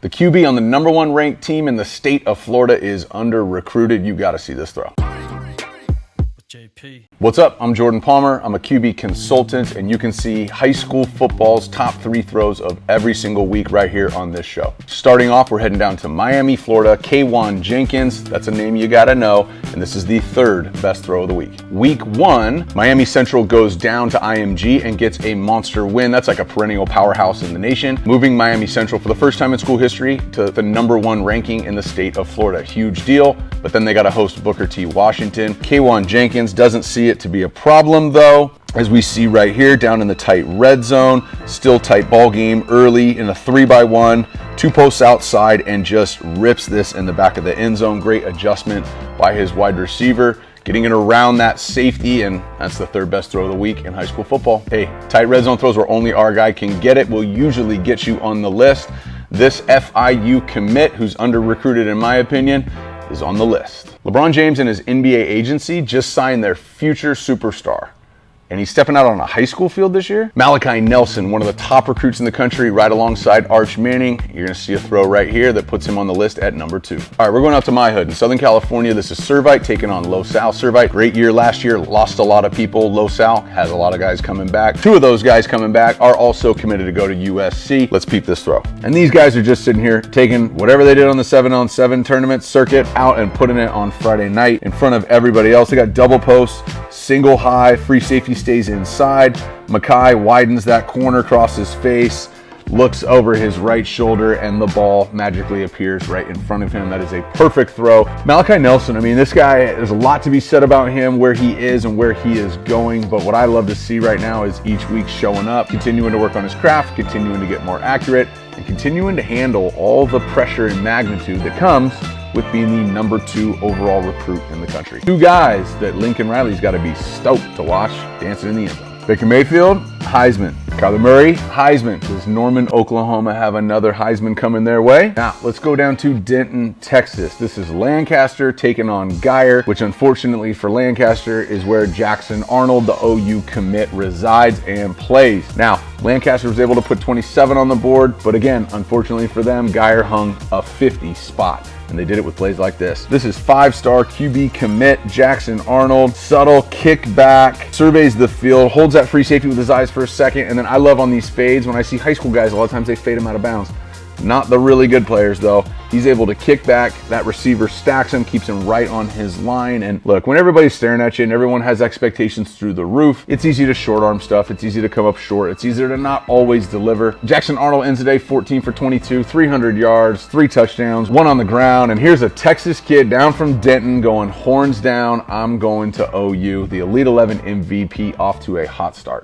The QB on the #1 ranked team in the state of Florida is under-recruited. You got to see this throw. JP. What's up? I'm Jordan Palmer. I'm a QB consultant, and you can see high school football's top 3 throws of every single week right here on this show. Starting off, we're heading down to Miami, Florida. Keyone Jenkins, that's a name you gotta know, and this is the 3rd best throw of the week. Week 1, Miami Central goes down to IMG and gets a monster win. That's like a perennial powerhouse in the nation, moving Miami Central for the first time in school history to the #1 ranking in the state of Florida. Huge deal, but then they gotta host Booker T. Washington. Keyone Jenkins doesn't see it to be a problem though, as we see right here down in the tight red zone. Still tight ball game early in a 3-by-1, 2 posts outside, and just rips this in the back of the end zone. Great adjustment by his wide receiver, getting it around that safety, and that's the 3rd best throw of the week in high school football. Hey, tight red zone throws where only our guy can get it will usually get you on the list. This FIU commit, who's under-recruited in my opinion, is on the list. LeBron James and his NBA agency just signed their future superstar, and he's stepping out on a high school field this year. Malachi Nelson, one of the top recruits in the country, right alongside Arch Manning. You're gonna see a throw right here that puts him on the list at #2. All right, we're going out to my hood in Southern California. This is Servite taking on LoSal. Servite, great year last year, lost a lot of people. LoSal has a lot of guys coming back. 2 of those guys coming back are also committed to go to USC. Let's peep this throw. And these guys are just sitting here taking whatever they did on the 7-on-7 tournament circuit out and putting it on Friday night in front of everybody else. They got double posts, single high, free safety stays inside. Makai widens that corner, crosses face, looks over his right shoulder, and the ball magically appears right in front of him. That is a perfect throw. Malachi Nelson, I mean, this guy, there's a lot to be said about him, where he is and where he is going, but what I love to see right now is each week showing up, continuing to work on his craft, continuing to get more accurate, and continuing to handle all the pressure and magnitude that comes with being the #2 overall recruit in the country. 2 guys that Lincoln Riley's got to be stoked to watch dancing in the end zone. Baker Mayfield, Heisman. Kyler Murray, Heisman. Does Norman, Oklahoma have another Heisman coming their way? Now, let's go down to Denton, Texas. This is Lancaster taking on Guyer, which unfortunately for Lancaster is where Jackson Arnold, the OU commit, resides and plays. Now, Lancaster was able to put 27 on the board, but again, unfortunately for them, Guyer hung a 50 spot. And they did it with plays like this. This is 5-star QB commit Jackson Arnold. Subtle kickback, surveys the field, holds that free safety with his eyes for a second, and then I love on these fades, when I see high school guys, a lot of times they fade him out of bounds. Not the really good players though. He's able to kick back, that receiver stacks him, keeps him right on his line. And look, when everybody's staring at you and everyone has expectations through the roof, it's easy to short arm stuff. It's easy to come up short. It's easier to not always deliver. Jackson Arnold ends today 14 for 22, 300 yards, 3 touchdowns, 1 on the ground. And here's a Texas kid down from Denton going horns down. I'm going to OU. The Elite 11 MVP off to a hot start.